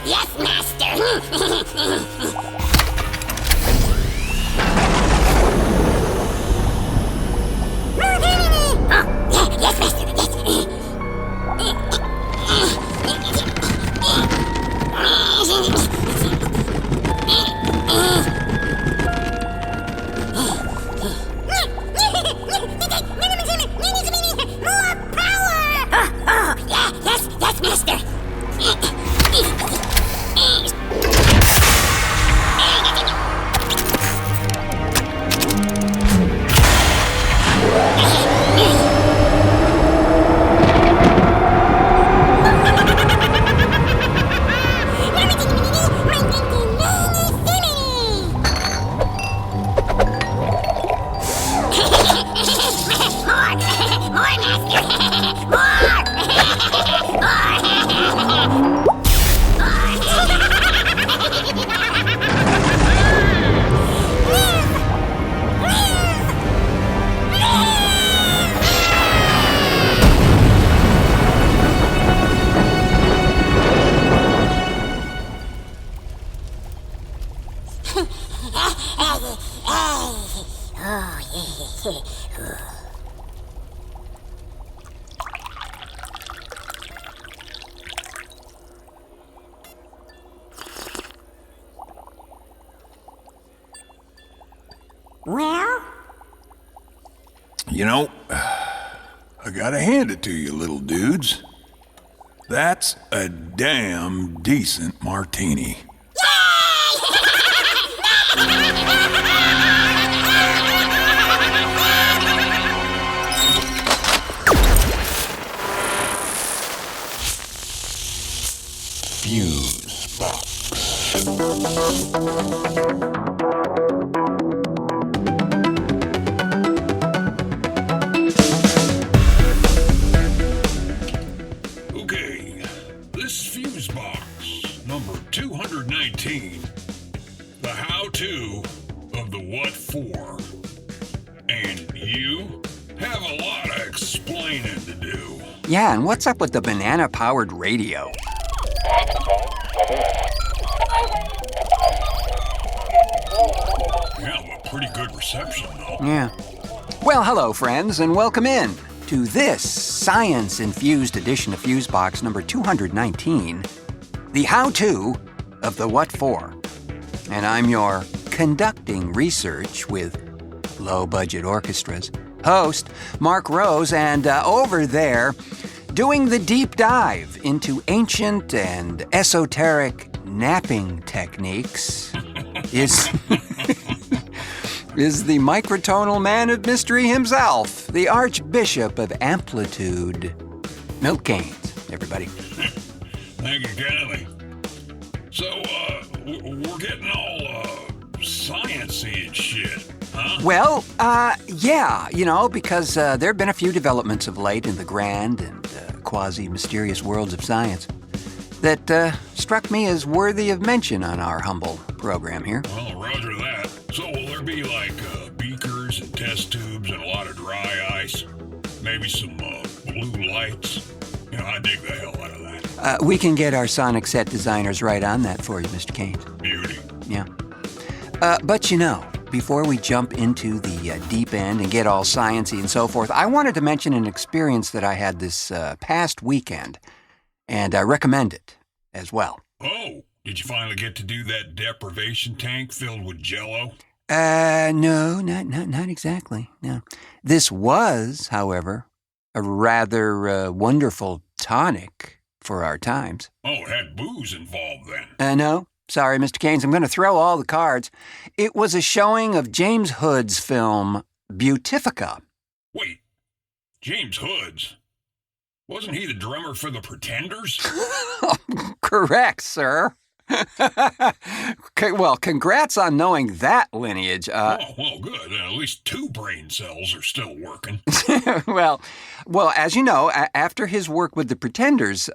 Yes, master. Yes, master, More power! Yes, master. Well? You know, I gotta hand it to you, little dudes. That's a damn decent martini. Fusebox. Okay, this Fusebox, number 219, the how-to of the what for. And you have a lot of explaining to do. Yeah, and what's up with the banana-powered radio? Yeah, but pretty good reception, though. Yeah. Well, hello, friends, and welcome in to this science-infused edition of Fusebox number 219, the how-to of the what for. And I'm your conducting research with low-budget orchestras host, Marc Rose, and over there, doing the deep dive into ancient and esoteric napping techniques is the microtonal man of mystery himself, the Archbishop of Amplitude, Milk Canes, everybody. Thank you, Kennedy. So, we're getting all, science-y and shit, huh? Well, yeah, because there have been a few developments of late in the grand and quasi-mysterious worlds of science that struck me as worthy of mention on our humble program here. Well, roger that. So will there be, like, beakers and test tubes and a lot of dry ice? Maybe some, blue lights? You know, I dig the hell out of that. We can get our sonic set designers right on that for you, Mr. Keynes. Beauty. Yeah. But before we jump into the deep end and get all sciencey and so forth, I wanted to mention an experience that I had this past weekend, and I recommend it as well. Oh, did you finally get to do that deprivation tank filled with Jell-O? No, not exactly. No. This was, however, a rather wonderful tonic for our times. Oh, it had booze involved then. No. Sorry, Mr. Keynes, I'm going to throw all the cards. It was a showing of James Hood's film, Beautifica. Wait, James Hood's? Wasn't he the drummer for the Pretenders? Correct, sir. Okay, well, congrats on knowing that lineage. Well, good. At least 2 brain cells are still working. well, as you know, after his work with the Pretenders,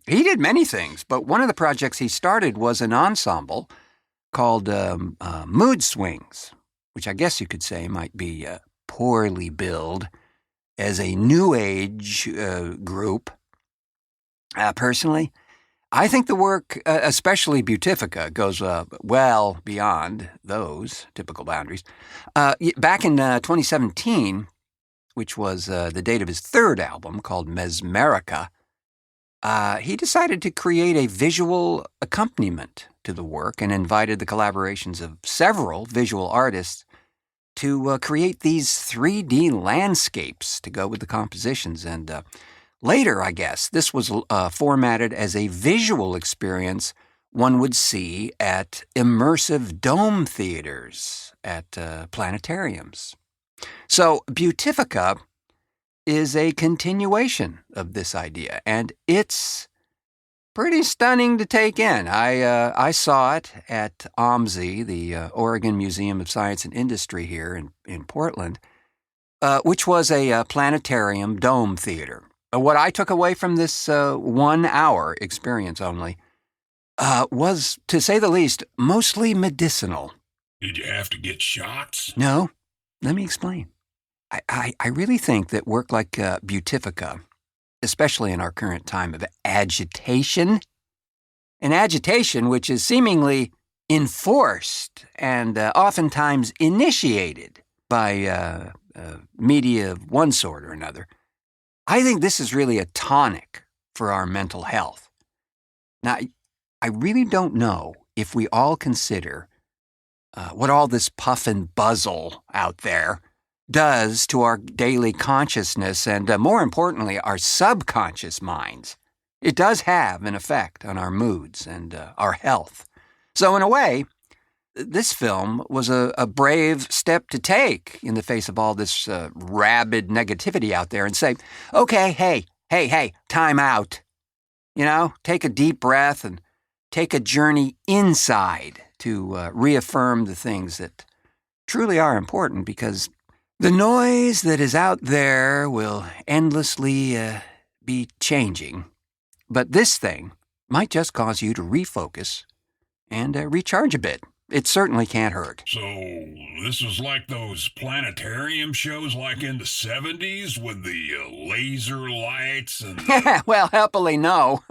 he did many things, but one of the projects he started was an ensemble called Mood Swings, which I guess you could say might be poorly billed as a New Age group. Personally, I think the work, especially Beautifica, goes well beyond those typical boundaries. Back in 2017, which was the date of his third album called Mesmerica, he decided to create a visual accompaniment to the work and invited the collaborations of several visual artists to create these 3D landscapes to go with the compositions. And later, I guess, this was formatted as a visual experience one would see at immersive dome theaters at planetariums. So Beautifica is a continuation of this idea, and it's pretty stunning to take in. I saw it at OMSI, the Oregon Museum of Science and Industry here in Portland, which was a planetarium dome theater. What I took away from this 1 hour experience only was, to say the least, mostly medicinal. Did you have to get shots? No. Let me explain. I really think that work like Beautifica, especially in our current time of agitation, an agitation which is seemingly enforced and oftentimes initiated by media of one sort or another, I think this is really a tonic for our mental health. Now, I really don't know if we all consider what all this puff and buzzle out there does to our daily consciousness and, more importantly, our subconscious minds. It does have an effect on our moods and our health. So in a way, this film was a brave step to take in the face of all this rabid negativity out there and say, okay, hey, time out. You know, take a deep breath and take a journey inside to reaffirm the things that truly are important, because the noise that is out there will endlessly be changing. But this thing might just cause you to refocus and recharge a bit. It certainly can't hurt. So, this was like those planetarium shows like in the 70s with the laser lights and... Well, happily no.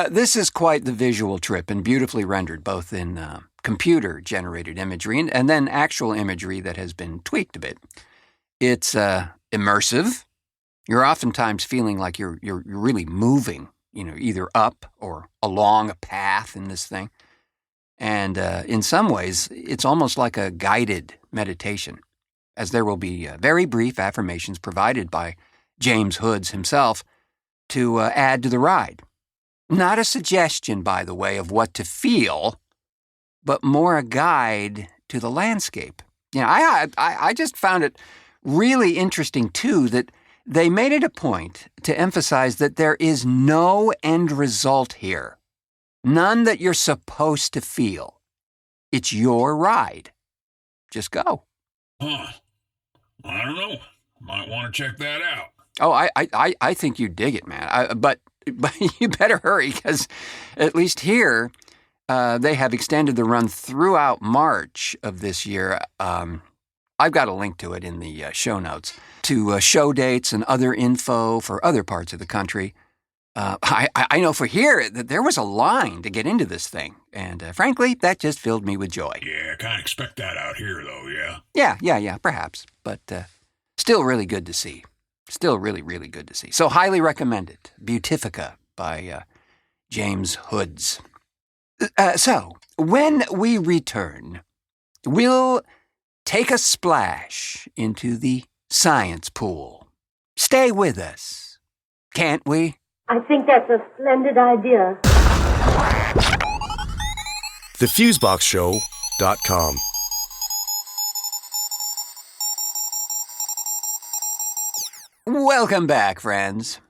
This is quite the visual trip and beautifully rendered, both in computer-generated imagery and then actual imagery that has been tweaked a bit. It's immersive. You're oftentimes feeling like you're really moving, either up or along a path in this thing. And in some ways, it's almost like a guided meditation, as there will be very brief affirmations provided by James Hoods himself to add to the ride. Not a suggestion, by the way, of what to feel, but more a guide to the landscape. I just found it really interesting, too, that they made it a point to emphasize that there is no end result here. None that you're supposed to feel. It's your ride. Just go. Huh. I don't know. Might want to check that out. Oh, I think you dig it, man. But you better hurry, because at least here, they have extended the run throughout March of this year. I've got a link to it in the show notes to show dates and other info for other parts of the country. I know for here that there was a line to get into this thing, and frankly, that just filled me with joy. Yeah, kind of expect that out here, though, yeah? Yeah, perhaps, but still really good to see. Still really, really good to see. So highly recommend it. Beautifica by James Hoods. So, when we return, we'll take a splash into the science pool. Stay with us, can't we? I think that's a splendid idea. TheFuseboxShow.com. Welcome back, friends.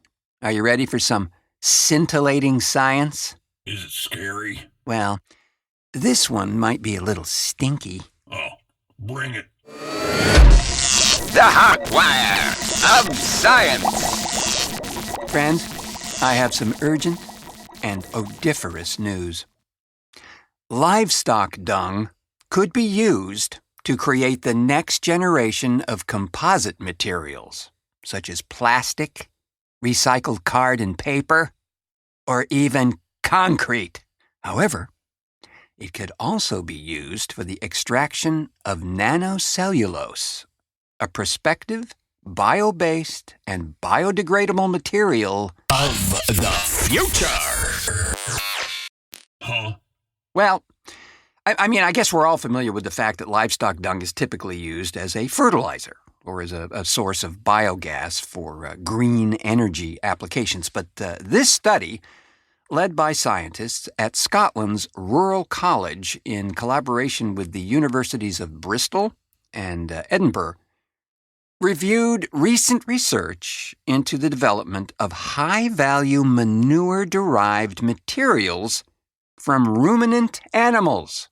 Are you ready for some scintillating science? Is it scary? Well, this one might be a little stinky. Oh, bring it. The Hotwire of science. Friends, I have some urgent and odoriferous news. Livestock dung could be used to create the next generation of composite materials, such as plastic, recycled card and paper, or even concrete. However, it could also be used for the extraction of nanocellulose, a prospective, bio-based, and biodegradable material Of the future. Huh? Well, I guess we're all familiar with the fact that livestock dung is typically used as a fertilizer or as a source of biogas for green energy applications. But this study, led by scientists at Scotland's Rural College in collaboration with the universities of Bristol and Edinburgh, reviewed recent research into the development of high-value manure-derived materials from ruminant animals,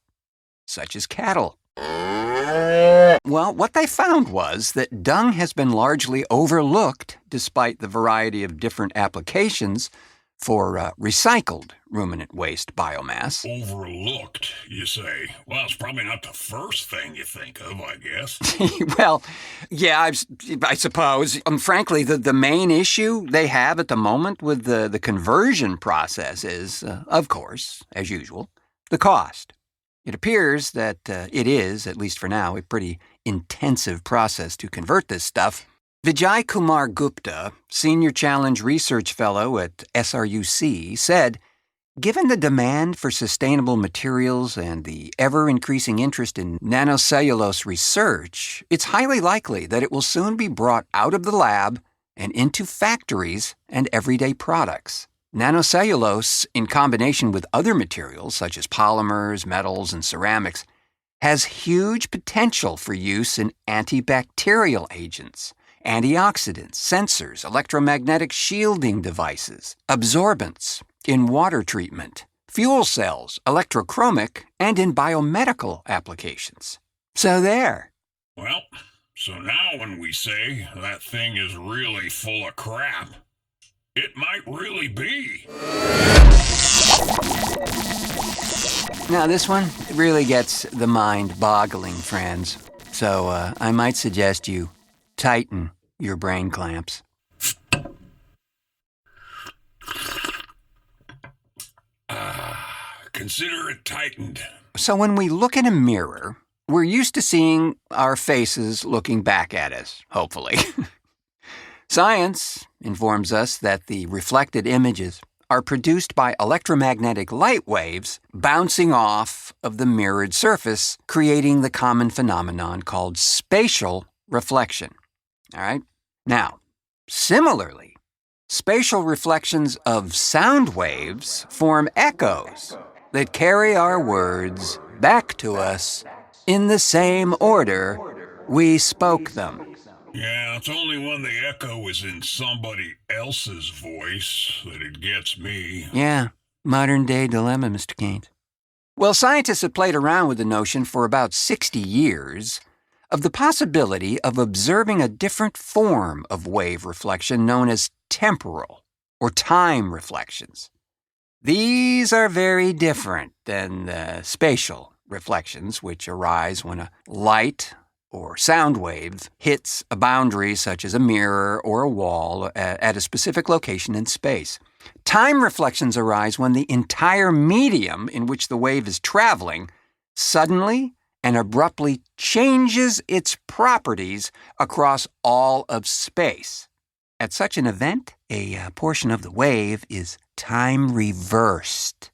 such as cattle. Well, what they found was that dung has been largely overlooked despite the variety of different applications for recycled ruminant waste biomass. Overlooked, you say? Well, it's probably not the first thing you think of, I guess. Well, yeah, I suppose. Frankly, the main issue they have at the moment with the conversion process is, of course, as usual, the cost. It appears that it is, at least for now, a pretty intensive process to convert this stuff. Vijay Kumar Gupta, Senior Challenge Research Fellow at SRUC, said, given the demand for sustainable materials and the ever-increasing interest in nanocellulose research, it's highly likely that it will soon be brought out of the lab and into factories and everyday products. Nanocellulose, in combination with other materials such as polymers, metals, and ceramics, has huge potential for use in antibacterial agents, antioxidants, sensors, electromagnetic shielding devices, absorbents, in water treatment, fuel cells, electrochromic, and in biomedical applications. So there. Well, so now when we say that thing is really full of crap, it might really be. Now this one really gets the mind boggling, friends. So I might suggest you tighten your brain clamps. Consider it tightened. So when we look in a mirror, we're used to seeing our faces looking back at us, hopefully. Science informs us that the reflected images are produced by electromagnetic light waves bouncing off of the mirrored surface, creating the common phenomenon called spatial reflection. All right? Now, similarly, spatial reflections of sound waves form echoes that carry our words back to us in the same order we spoke them. Yeah, it's only when the echo is in somebody else's voice that it gets me. Yeah, modern-day dilemma, Mr. Keynes. Well, scientists have played around with the notion for about 60 years of the possibility of observing a different form of wave reflection known as temporal or time reflections. These are very different than the spatial reflections, which arise when a light or sound wave hits a boundary such as a mirror or a wall at a specific location in space. Time reflections arise when the entire medium in which the wave is traveling suddenly and abruptly changes its properties across all of space. At such an event, a portion of the wave is time reversed,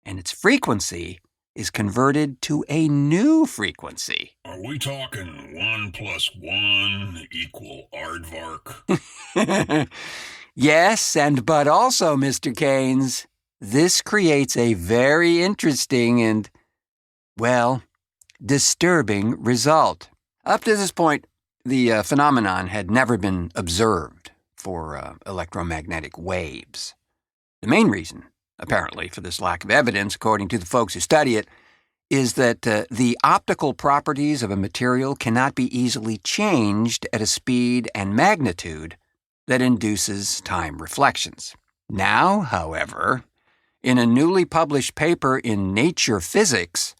and its frequency is converted to a new frequency. Are we talking 1 + 1 = aardvark? Yes, but also, Mr. Keynes, this creates a very interesting and, well, disturbing result. Up to this point, the phenomenon had never been observed for electromagnetic waves. The main reason, apparently, for this lack of evidence, according to the folks who study it, is that the optical properties of a material cannot be easily changed at a speed and magnitude that induces time reflections. Now, however, in a newly published paper in Nature Physics,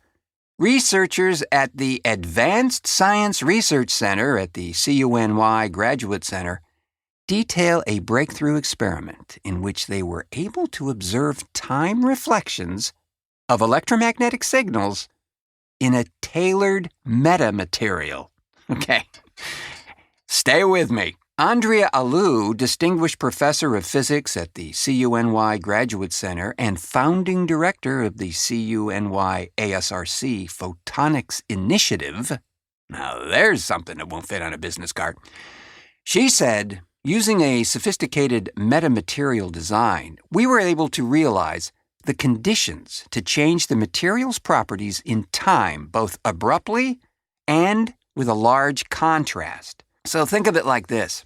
researchers at the Advanced Science Research Center at the CUNY Graduate Center detail a breakthrough experiment in which they were able to observe time reflections of electromagnetic signals in a tailored metamaterial. Okay, stay with me. Andrea Alou, Distinguished Professor of Physics at the CUNY Graduate Center and founding director of the CUNY ASRC Photonics Initiative. Now, there's something that won't fit on a business card. She said, using a sophisticated metamaterial design, we were able to realize the conditions to change the material's properties in time, both abruptly and with a large contrast. So think of it like this.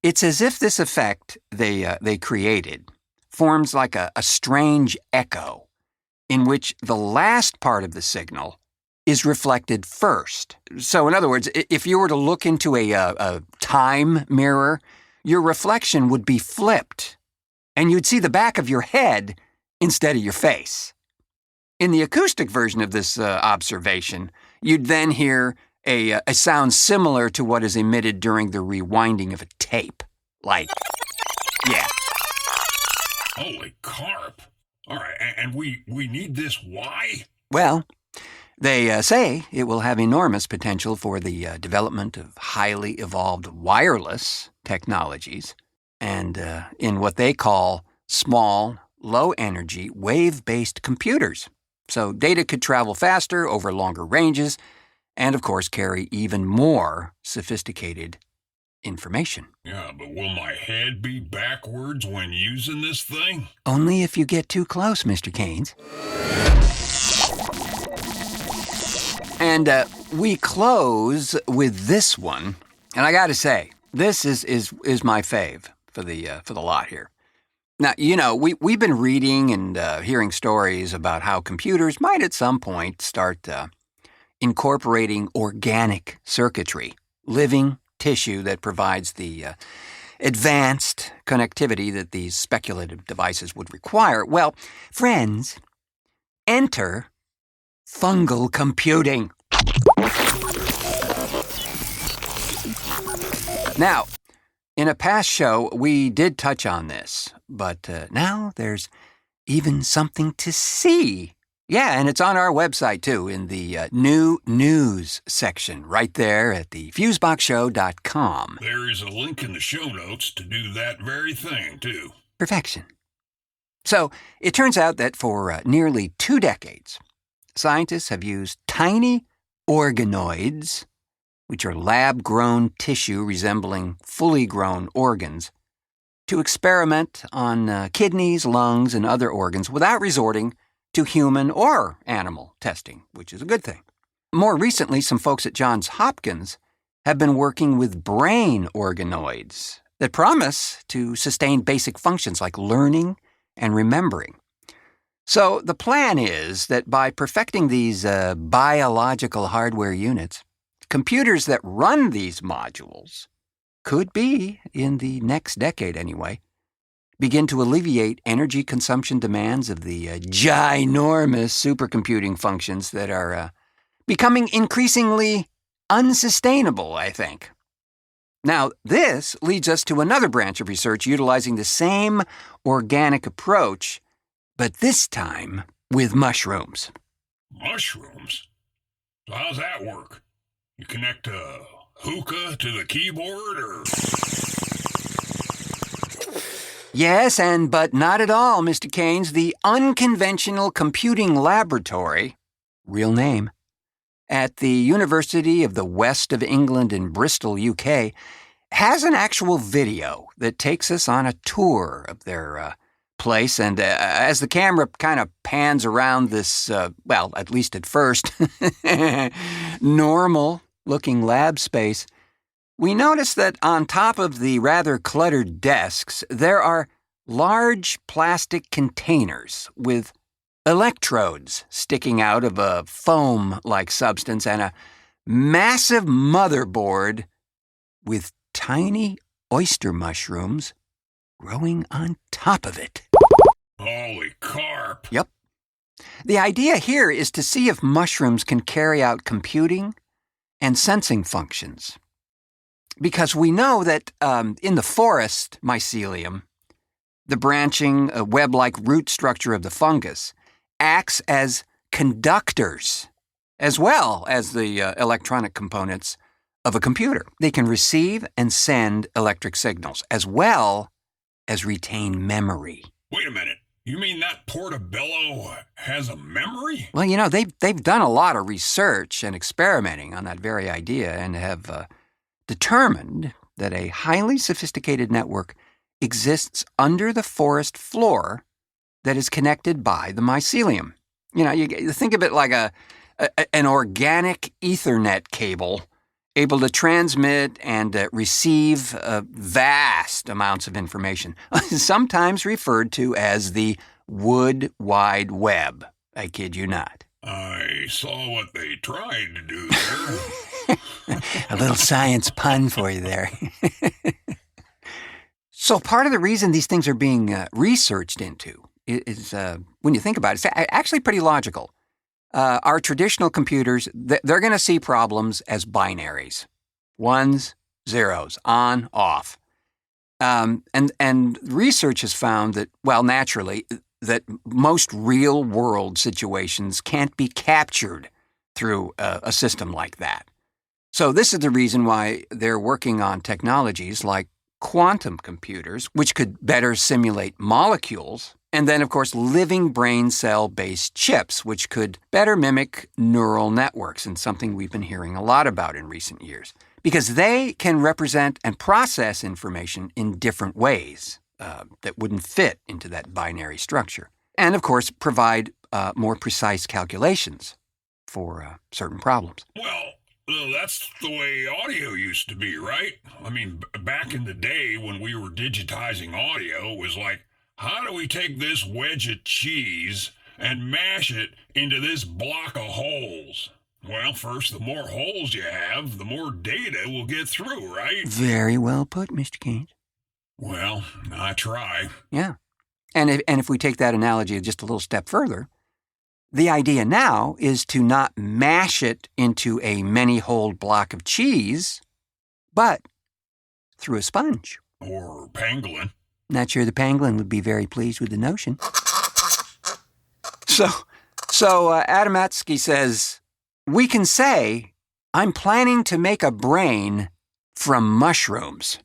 It's as if this effect they created forms like a strange echo in which the last part of the signal is reflected first. So in other words, if you were to look into a time mirror, your reflection would be flipped, and you'd see the back of your head instead of your face. In the acoustic version of this observation, you'd then hear a sound similar to what is emitted during the rewinding of a tape. Like, yeah. Holy carp. All right, and we need this why? Well, they say it will have enormous potential for the development of highly evolved wireless technologies and in what they call small, low-energy, wave-based computers. So data could travel faster over longer ranges and, of course, carry even more sophisticated information. Yeah, but will my head be backwards when using this thing? Only if you get too close, Mr. Keynes. And we close with this one. And I got to say, this is my fave for the lot here. Now, you know, we've been reading and hearing stories about how computers might at some point start incorporating organic circuitry, living tissue that provides the advanced connectivity that these speculative devices would require. Well, friends, enter fungal computing. Now, in a past show, we did touch on this, but now there's even something to see. Yeah, and it's on our website, too, in the new news section, right there at the Fuseboxshow.com. There is a link in the show notes to do that very thing, too. Perfection. So, it turns out that for nearly 2 decades, scientists have used tiny organoids, which are lab-grown tissue resembling fully grown organs, to experiment on kidneys, lungs, and other organs without resorting to human or animal testing, which is a good thing. More recently, some folks at Johns Hopkins have been working with brain organoids that promise to sustain basic functions like learning and remembering. So the plan is that by perfecting these biological hardware units, computers that run these modules could be, in the next decade anyway, begin to alleviate energy consumption demands of the ginormous supercomputing functions that are becoming increasingly unsustainable, I think. Now, this leads us to another branch of research utilizing the same organic approach, but this time with mushrooms. Mushrooms? So how's that work? You connect a hookah to the keyboard, or...? Yes, but not at all, Mr. Keynes. The Unconventional Computing Laboratory, real name, at the University of the West of England in Bristol, UK, has an actual video that takes us on a tour of their place. And as the camera kind of pans around this, well, at least at first, normal-looking lab space, we notice that on top of the rather cluttered desks, there are large plastic containers with electrodes sticking out of a foam-like substance and a massive motherboard with tiny oyster mushrooms growing on top of it. Holy carp! Yep. The idea here is to see if mushrooms can carry out computing and sensing functions. Because we know that in the forest mycelium, the branching web-like root structure of the fungus acts as conductors, as well as the electronic components of a computer. They can receive and send electric signals, as well as retain memory. Wait a minute. You mean that portobello has a memory? Well, you know, they've done a lot of research and experimenting on that very idea and have determined that a highly sophisticated network exists under the forest floor that is connected by the mycelium. You know, you think of it like an organic Ethernet cable able to transmit and receive vast amounts of information, sometimes referred to as the Wood Wide Web. I kid you not. I saw what they tried to do there. A little science pun for you there. So part of the reason these things are being researched into is, when you think about it, it's actually pretty logical. Our traditional computers, they're going to see problems as binaries. Ones, zeros, on, off. And research has found that, well, naturally, that most real-world situations can't be captured through a system like that. So this is the reason why they're working on technologies like quantum computers, which could better simulate molecules, and then, of course, living brain cell-based chips, which could better mimic neural networks, and something we've been hearing a lot about in recent years, because they can represent and process information in different ways that wouldn't fit into that binary structure, and, of course, provide more precise calculations for certain problems. Well, that's the way audio used to be, right? I mean, back in the day when we were digitizing audio, it was like, how do we take this wedge of cheese and mash it into this block of holes? Well, first, the more holes you have, the more data will get through, right? Very well put, Mr. Keynes. Well, I try. Yeah. And if we take that analogy just a little step further, the idea now is to not mash it into a many-holed block of cheese, but through a sponge. Or pangolin. Not sure the pangolin would be very pleased with the notion. So Adamatsky says, we can say, I'm planning to make a brain from mushrooms.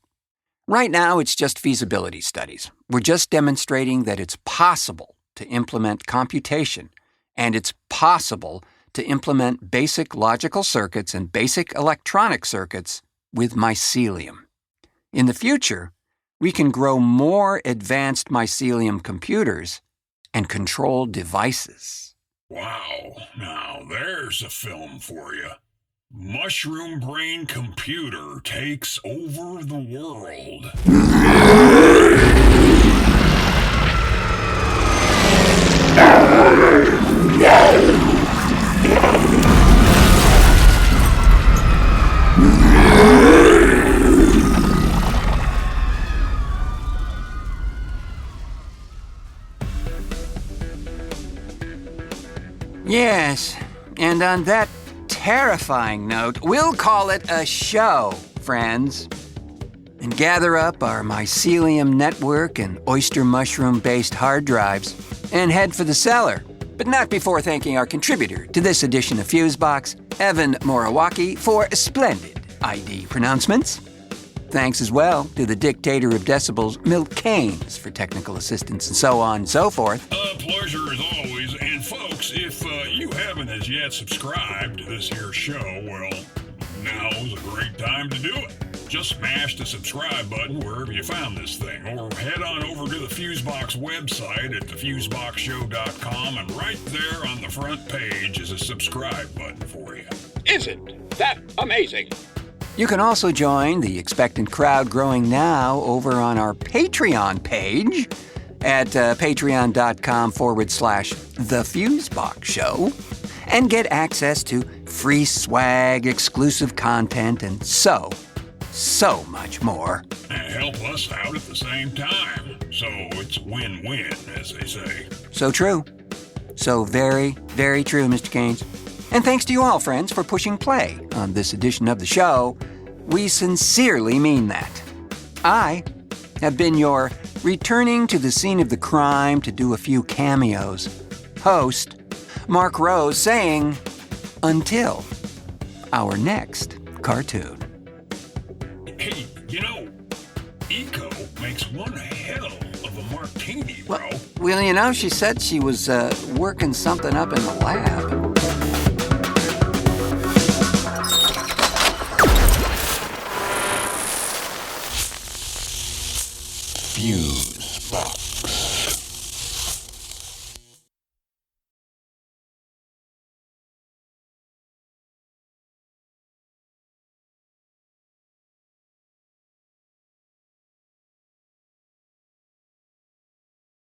Right now, it's just feasibility studies. We're just demonstrating that it's possible to implement computation, and it's possible to implement basic logical circuits and basic electronic circuits with mycelium. In the future, we can grow more advanced mycelium computers and control devices. Wow, now there's a film for you. Mushroom Brain Computer takes over the world. Yes, and on that terrifying note, we'll call it a show, friends. And gather up our mycelium network and oyster mushroom-based hard drives and head for the cellar. But not before thanking our contributor to this edition of Fusebox, Evan Morawaki, for splendid ID pronouncements. Thanks as well to the dictator of decibels, Milt Keynes, for technical assistance and so on and so forth. A pleasure as always. And folks, if you haven't as yet subscribed to this here show, well, now's a great time to do it. Just smash the subscribe button wherever you found this thing, or head on over to the Fusebox website at thefuseboxshow.com, and right there on the front page is a subscribe button for you. Isn't that amazing? You can also join the expectant crowd growing now over on our Patreon page at patreon.com/The Fusebox Show and get access to free swag, exclusive content, and so much more. And help us out at the same time. So it's win-win, as they say. So true. So very, very true, Mr. Keynes. And thanks to you all, friends, for pushing play on this edition of the show, We sincerely mean that. I have been your returning to the scene of the crime to do a few cameos host, Marc Rose, saying, until our next cartoon. Hey, Eco makes one hell of a martini, bro. Well, she said she was working something up in the lab.